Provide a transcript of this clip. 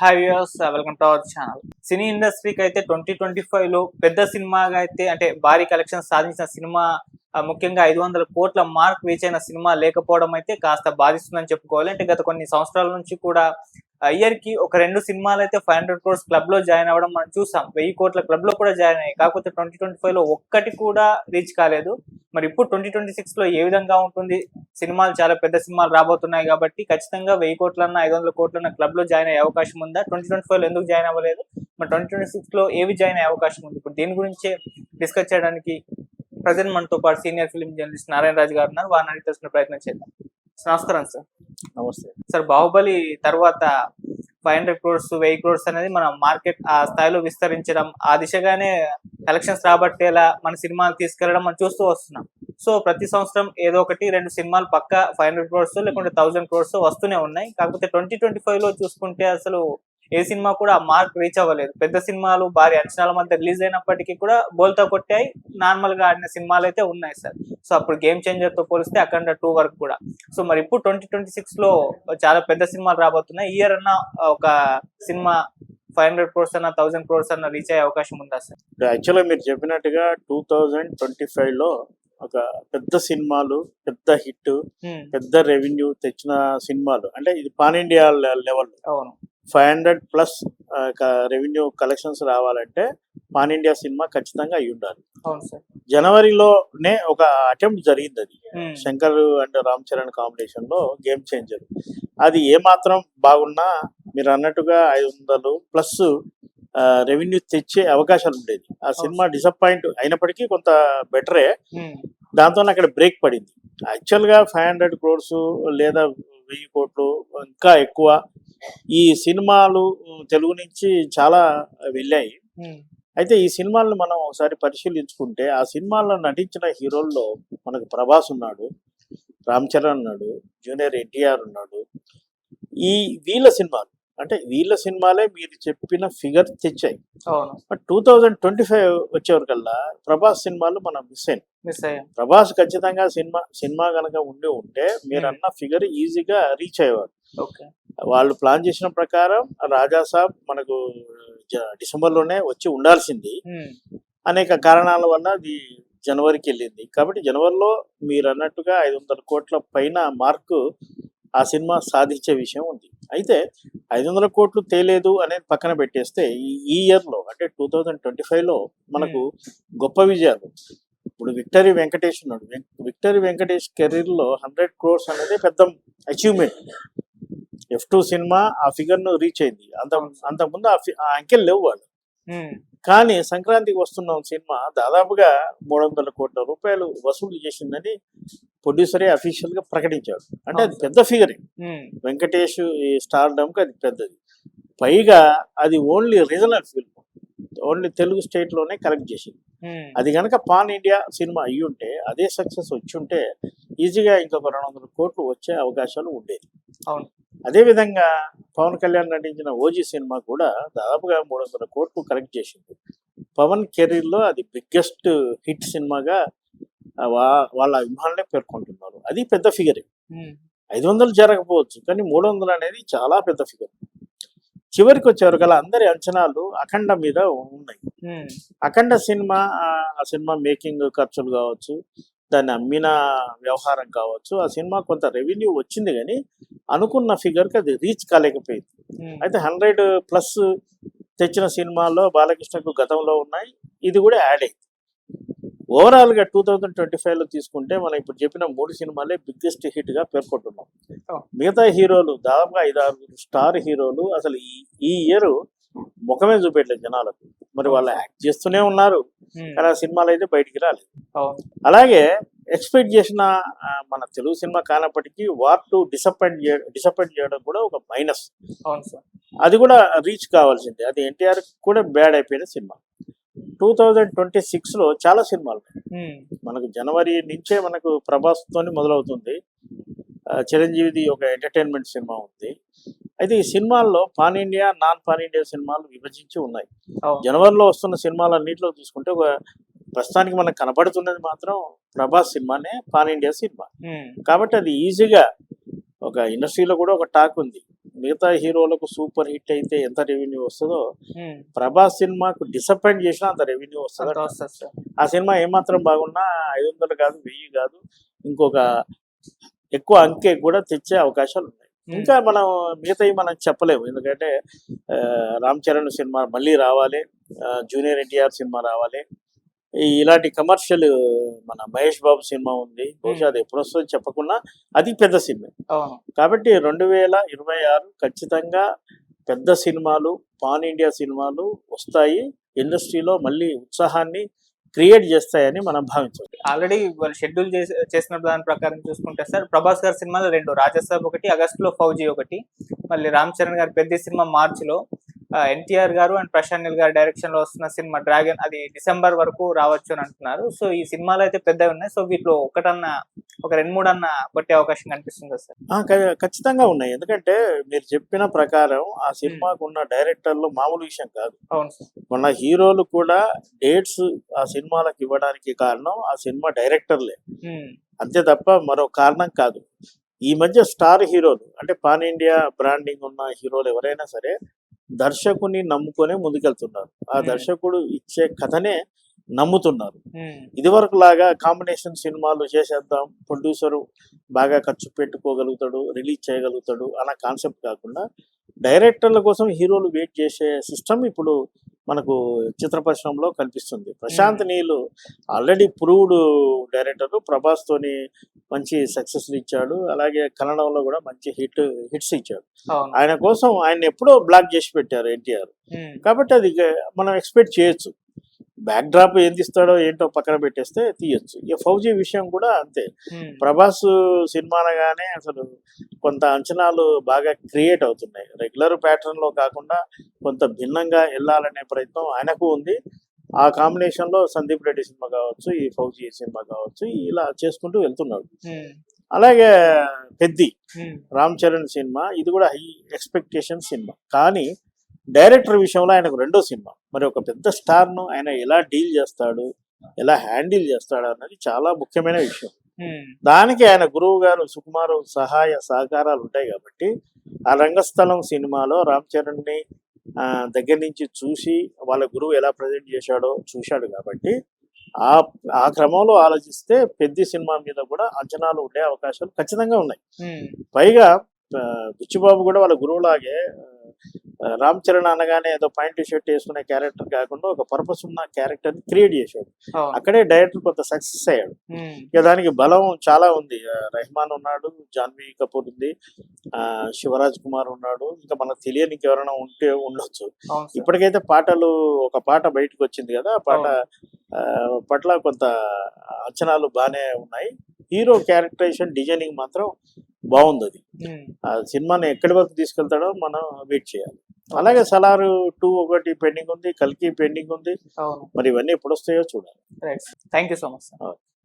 Hi viewers, welcome to our channel. Cine ఇండస్ట్రీకి అయితే 2025 లో పెద్ద సినిమాగా అయితే అంటే భారీ కలెక్షన్ సాధించిన సినిమా ముఖ్యంగా 500 కోట్ల మార్క్ రీచ్ అయిన సినిమా లేకపోవడం అయితే కాస్త బాధిస్తుందని చెప్పుకోవాలి. అంటే గత కొన్ని సంవత్సరాల నుంచి కూడా ఇయర్ కి ఒక 2 సినిమాలు అయితే 500 క్రోర్స్ క్లబ్ లో జాయిన్ అవ్వడం మనం చూసాం. 1000 కోట్ల క్లబ్ లో కూడా జాయిన్ అయ్యాయి. కాకపోతే 2025 లో ఒక్కటి కూడా రీచ్ కాలేదు. మరి ఇప్పుడు 2026 లో ఏ విధంగా ఉంటుంది? సినిమాలు చాలా పెద్ద సినిమాలు రాబోతున్నాయి కాబట్టి ఖచ్చితంగా 1000 కోట్లన్నా 500 కోట్లన్నా క్లబ్ లో జాయిన్ అయ్యే అవకాశం ఉందా? 2025 లో ఎందుకు జాయిన్ అవ్వలేదు? మరి 2026 లో ఏవి జాయిన్ అయ్యే అవకాశం ఉంది? ఇప్పుడు దీని గురించే డిస్కస్ చేయడానికి ప్రజెంట్ మనతో పాటు సీనియర్ ఫిల్మ్ జర్నలిస్ట్ నారాయణ రాజు గారు ఉన్నారు. వారిని అడిగి తెలుసుకునే ప్రయత్నం చేద్దాం. నమస్కారం సార్. నమస్తే సార్, బాహుబలి తర్వాత 500 క్రోర్స్ 1000 క్రోర్స్ అనేది మన మార్కెట్ ఆ స్థాయిలో విస్తరించడం, ఆ దిశగానే కలెక్షన్స్ రాబట్టేలా మన సినిమాలు తీసుకెళ్లడం మనం చూస్తూ వస్తున్నాం. సో ప్రతి సంవత్సరం ఏదో ఒకటి 2 సినిమాలు పక్క 500 క్రోర్స్ లేకుంటే 1000 క్రోర్స్ వస్తూనే ఉన్నాయి. కాకపోతే 2025 లో చూసుకుంటే అసలు ఏ సినిమా కూడా ఆ మార్క్ రీచ్ అవ్వలేదు. పెద్ద సినిమాలు భారీ అంచనాల మధ్య రిలీజ్ అయినప్పటికీ కూడా బోల్తా కొట్టాయి. నార్మల్ గా ఆడిన సినిమాలు అయితే ఉన్నాయి సార్. సో అప్పుడు గేమ్ చేంజర్ తో పోలిస్తే అఖండ 2 వరకు కూడా. సో మరి ఇప్పుడు 2026 లో చాలా పెద్ద సినిమాలు రాబోతున్నాయి. ఇయర్ అన్న ఒక సినిమా 500 క్రోర్స్ అన్న 1000 క్రోర్స్ అన్న రీచ్ అయ్యే అవకాశం ఉందా సార్? యాక్చువల్గా మీరు చెప్పినట్టుగా 2025 లో ఒక పెద్ద సినిమాలు, పెద్ద హిట్, పెద్ద రెవెన్యూ తెచ్చిన సినిమాలు అంటే ఇది pan India level 500+ revenue collections రావాలంటే పాన్ ఇండియా సినిమా ఖచ్చితంగా అయి ఉండాలి. జనవరిలోనే ఒక అటెంప్ట్ జరిగింది. అది శంకర్ అండ్ రామ్ చరణ్ కాంబినేషన్ లో గేమ్ చేంజర్. అది ఏమాత్రం బాగున్నా మీరు అన్నట్టుగా 500+ రెవెన్యూ తెచ్చే అవకాశాలు ఉండేది. ఆ సినిమా డిసప్పాయింట్ అయినప్పటికీ కొంత బెటరే. దాంతో అక్కడ బ్రేక్ పడింది. యాక్చువల్గా 500 క్రోర్స్ లేదా 1000 కోట్లు ఇంకా ఎక్కువ ఈ సినిమాలు తెలుగు నుంచి చాలా వెళ్ళాయి. అయితే ఈ సినిమాలను మనం ఒకసారి పరిశీలించుకుంటే ఆ సినిమాల్లో నటించిన హీరోల్లో మనకు ప్రభాస్ ఉన్నాడు, రామ్ చరణ్ ఉన్నాడు, జూనియర్ ఎన్టీఆర్ ఉన్నాడు. వీళ్ళ సినిమాలు అంటే వీళ్ళ సినిమాలే మీరు చెప్పిన ఫిగర్ తెచ్చాయి. బట్ 2025 వచ్చేవరకల్లా ప్రభాస్ సినిమాలు మనం మిస్ అయ్యాం. ప్రభాస్ ఖచ్చితంగా సినిమా కనుక ఉంటే మీరు అన్న ఫిగర్ ఈజీగా రీచ్ అయ్యేవాడు. వాళ్ళు ప్లాన్ చేసిన ప్రకారం రాజాసాబ్ మనకు డిసెంబర్లోనే వచ్చి ఉండాల్సింది. అనేక కారణాల వల్ల అది జనవరికి వెళ్ళింది. కాబట్టి జనవరిలో మీరు అన్నట్టుగా 500 కోట్ల పైన మార్కు ఆ సినిమా సాధించే విషయం ఉంది. అయితే 500 కోట్లు తేలేదు అనేది పక్కన పెట్టేస్తే ఈ ఇయర్లో అంటే 2025లో మనకు గొప్ప విజయాలు. ఇప్పుడు విక్టరీ వెంకటేష్ ఉన్నాడు. విక్టరీ వెంకటేష్ కెరీర్లో 100 క్రోర్స్ అనేది పెద్ద అచీవ్మెంట్. F2 సినిమా ఆ ఫిగర్ను రీచ్ అయింది. అంతకుముందు ఆ అంకెలు లేవు వాళ్ళు. కానీ సంక్రాంతికి వస్తున్న సినిమా దాదాపుగా 300 కోట్ల రూపాయలు వసూలు చేసిందని ప్రొడ్యూసరే అఫీషియల్ గా ప్రకటించాడు. అంటే అది పెద్ద ఫిగర్. వెంకటేష్ ఈ స్టార్డమ్కి అది పెద్దది. పైగా అది only regional film, only Telugu state లోనే కలెక్ట్ చేసింది. అది కనుక పాన్ ఇండియా సినిమా అయ్యి ఉంటే, అదే సక్సెస్ వచ్చి ఉంటే ఈజీగా ఇంకొక 200 కోట్లు వచ్చే అవకాశాలు ఉండేది. అదేవిధంగా పవన్ కళ్యాణ్ నటించిన ఓజీ సినిమా కూడా దాదాపుగా 300 కోట్లు కలెక్ట్ చేసింది. పవన్ కెరీర్లో అది బిగ్గెస్ట్ హిట్ సినిమాగా వాళ్ళ అభిమానులే పేర్కొంటున్నారు. అది పెద్ద ఫిగరే. 500 జరగకపోవచ్చు, కానీ 300 అనేది చాలా పెద్ద ఫిగర్. చివరికి వచ్చేవరకల్లా అందరి అంచనాలు అఖండ మీద ఉన్నాయి. అఖండ సినిమా, ఆ సినిమా మేకింగ్ ఖర్చులు కావచ్చు, దాన్ని అమ్మిన వ్యవహారం కావచ్చు, ఆ సినిమా కొంత రెవెన్యూ వచ్చింది కానీ అనుకున్న ఫిగర్కి అది రీచ్ కాలేకపోయింది. అయితే 100+ తెచ్చిన సినిమాల్లో బాలకృష్ణకు గతంలో ఉన్నాయి, ఇది కూడా యాడ్ అయింది. ఓవరాల్గా 2025లో తీసుకుంటే మనం ఇప్పుడు చెప్పిన 3 సినిమాలే బిగ్గెస్ట్ హిట్గా పేర్కొంటున్నాం. మిగతా హీరోలు దాదాపుగా 5-6 స్టార్ హీరోలు అసలు ఈ ఇయర్ ముఖమే చూపెట్టలేదు జనాలకు. మరి వాళ్ళు యాక్ట్ చేస్తూనే ఉన్నారు, కానీ ఆ సినిమాలు అయితే బయటికి రాలేదు. అలాగే ఎక్స్పెక్ట్ చేసిన మన తెలుగు సినిమా కానప్పటికీ వార్ 2 డిసప్పాయింట్ చేయడం కూడా ఒక మైనస్. అది కూడా రీచ్ కావాల్సిందే. అది ఎన్టీఆర్ కూడా బ్యాడ్ అయిపోయిన సినిమా. 2026లో చాలా సినిమాలు మనకు జనవరి నుంచే మనకు ప్రభాస్ తోని మొదలవుతుంది. చిరంజీవిది ఒక ఎంటర్టైన్మెంట్ సినిమా ఉంది. అయితే ఈ సినిమాల్లో pan India, non pan India సినిమాలు విభజించి ఉన్నాయి. జనవరిలో వస్తున్న సినిమాలన్నింటిలో తీసుకుంటే ప్రస్తుతానికి మనకు కనబడుతున్నది మాత్రం ప్రభాస్ సినిమానే పాన్ ఇండియా సినిమా. కాబట్టి అది ఈజీగా ఒక ఇండస్ట్రీలో కూడా ఒక టాక్ ఉంది, మిగతా హీరోలకు సూపర్ హిట్ అయితే ఎంత రెవెన్యూ వస్తుందో ప్రభాస్ సినిమాకు డిసప్పాయింట్ చేసినా అంత రెవెన్యూ వస్తుంది. ఆ సినిమా ఏమాత్రం బాగున్నా 500 కాదు 1000 కాదు ఇంకొక ఎక్కువ అంకె కూడా తెచ్చే అవకాశాలు ఉన్నాయి. ఇంకా మనం మిగతాయి మనం చెప్పలేము, ఎందుకంటే రామ్ చరణ్ సినిమా మళ్ళీ రావాలి, జూనియర్ ఎన్టీఆర్ సినిమా రావాలి, ఇలాంటి కమర్షియల్ మన మహేష్ బాబు సినిమా ఉంది, బహుశా అది ఎప్పుడు వస్తుందో చెప్పకుండా అది పెద్ద సినిమా. కాబట్టి 2026 ఖచ్చితంగా పెద్ద సినిమాలు, పాన్ ఇండియా సినిమాలు వస్తాయి, ఇండస్ట్రీలో మళ్ళీ ఉత్సాహాన్ని క్రియేట్ చేస్తాయని మనం భావించాలి. ఆల్రెడీ వాళ్ళు షెడ్యూల్ చేసిన దాని ప్రకారం చూసుకుంటే సార్, ప్రభాస్ గారి సినిమాలో 2, రాజసాబ్ ఒకటి, ఆగస్టులో ఫౌజీ ఒకటి, మళ్ళీ రామ్ చరణ్ గారి పెద్ద సినిమా మార్చిలో, ఎన్టీఆర్ గారు అండ్ ప్రశాంత్ నీల్ గారి డైరెక్షన్ లో వస్తున్న సినిమా డ్రాగన్ అది డిసెంబర్ వరకు రావచ్చు అని అంటున్నారు. సో ఈ సినిమాలు అయితే పెద్దవి ఉన్నాయి. సో వీటిలో ఒక 2-3 అన్న కొట్టే అవకాశం కనిపిస్తుంది సార్. ఖచ్చితంగా ఉన్నాయి, ఎందుకంటే మీరు చెప్పిన ప్రకారం ఆ సినిమాకు ఉన్న డైరెక్టర్లు మామూలు విషయం కాదు. అవును సార్. మన హీరోలు కూడా డేట్స్ ఆ సినిమాలకు ఇవ్వడానికి కారణం ఆ సినిమా డైరెక్టర్లే, అంతే తప్ప మరో కారణం కాదు. ఈ మధ్య స్టార్ హీరోలు అంటే పాన్ ఇండియా బ్రాండింగ్ ఉన్న హీరోలు ఎవరైనా సరే దర్శకుని నమ్ముకొనే ముందుకెళ్తున్నారు. ఆ దర్శకుడు ఇచ్చే కథనే నమ్ముతున్నారు. ఇదివరకు లాగా కాంబినేషన్ సినిమాలు చేసేద్దాం, ప్రొడ్యూసరు బాగా ఖర్చు పెట్టుకోగలుగుతాడు, రిలీజ్ చేయగలుగుతాడు అన్న కాన్సెప్ట్ కాకుండా డైరెక్టర్ల కోసం హీరోలు వెయిట్ చేసే సిస్టమ్ ఇప్పుడు మనకు చిత్ర పరిశ్రమలో కనిపిస్తుంది. Prashanth Neel already proved director, Prabhas తోని మంచి సక్సెస్ ఇచ్చాడు, అలాగే కన్నడంలో కూడా మంచి హిట్స్ ఇచ్చాడు. ఆయన కోసం ఆయన ఎప్పుడో బ్లాక్ చేసి పెట్టారు ఎన్టీఆర్, కాబట్టి అది మనం ఎక్స్పెక్ట్ చేయొచ్చు. బ్యాక్ డ్రాప్ ఏం తీస్తాడో ఏంటో పక్కన పెట్టేస్తే తీయొచ్చు. ఇక ఫౌజీ విషయం కూడా అంతే. ప్రభాస్ సినిమా అనగానే అసలు కొంత అంచనాలు బాగా క్రియేట్ అవుతున్నాయి. రెగ్యులర్ ప్యాటర్న్ లో కాకుండా కొంత భిన్నంగా వెళ్ళాలనే ప్రయత్నం ఆయనకు ఉంది. ఆ కాంబినేషన్ లో సందీప్ రెడ్డి సినిమా కావచ్చు, ఈ ఫౌజీ సినిమా కావచ్చు, ఇలా చేసుకుంటూ వెళ్తున్నాడు. అలాగే పెద్ది రామ్ చరణ్ సినిమా, ఇది కూడా హై ఎక్స్పెక్టేషన్ సినిమా. కానీ డైరెక్టర్ విషయంలో ఆయనకు 2వ సినిమా, మరి ఒక పెద్ద స్టార్ను ఆయన ఎలా డీల్ చేస్తాడు, ఎలా హ్యాండిల్ చేస్తాడు అన్నది చాలా ముఖ్యమైన విషయం. దానికి ఆయన గురువు గారు సుకుమార్ సహాయ సహకారాలు ఉంటాయి. కాబట్టి ఆ రంగస్థలం సినిమాలో రామ్ చరణ్ని దగ్గర నుంచి చూసి వాళ్ళ గురువు ఎలా ప్రజెంట్ చేశాడో చూశాడు. కాబట్టి ఆ క్రమంలో ఆలోచిస్తే పెద్ద సినిమా మీద కూడా అంచనాలు ఉండే అవకాశాలు ఖచ్చితంగా ఉన్నాయి. పైగా బుచ్చిబాబు కూడా వాళ్ళ గురువులాగే రామ్ చరణ్ అనగానే ఏదో పాయింట్ షర్ట్ వేసుకునే క్యారెక్టర్ కాకుండా ఒక పర్పస్ ఉన్న క్యారెక్టర్ క్రియేట్ చేశాడు. అక్కడే డైరెక్టర్ కొంత సక్సెస్ అయ్యాడు. ఇక దానికి బలం చాలా ఉంది. రెహమాన్ ఉన్నాడు, జాన్వీ కపూర్ ఉంది, శివరాజ్ కుమార్ ఉన్నాడు, ఇంకా మనకు తెలియని ఎవరైనా ఉంటే ఉండొచ్చు. ఇప్పటికైతే ఒక పాట బయటకు వచ్చింది కదా, ఆ పాట పట్ల కొంత అంచనాలు బాగానే ఉన్నాయి. హీరో క్యారెక్టరైజేషన్ డిజైనింగ్ మాత్రం బాగుంది. అది ఆ సినిమాని ఎక్కడి వరకు తీసుకెళ్తాడో మనం వెయిట్ చేయాలి. అలాగే సలార్ 2 ఒకటి పెండింగ్ ఉంది, కల్కి పెండింగ్ ఉంది. మరి ఇవన్నీ ఎప్పుడు వస్తాయో చూడాలి. Thank you so much.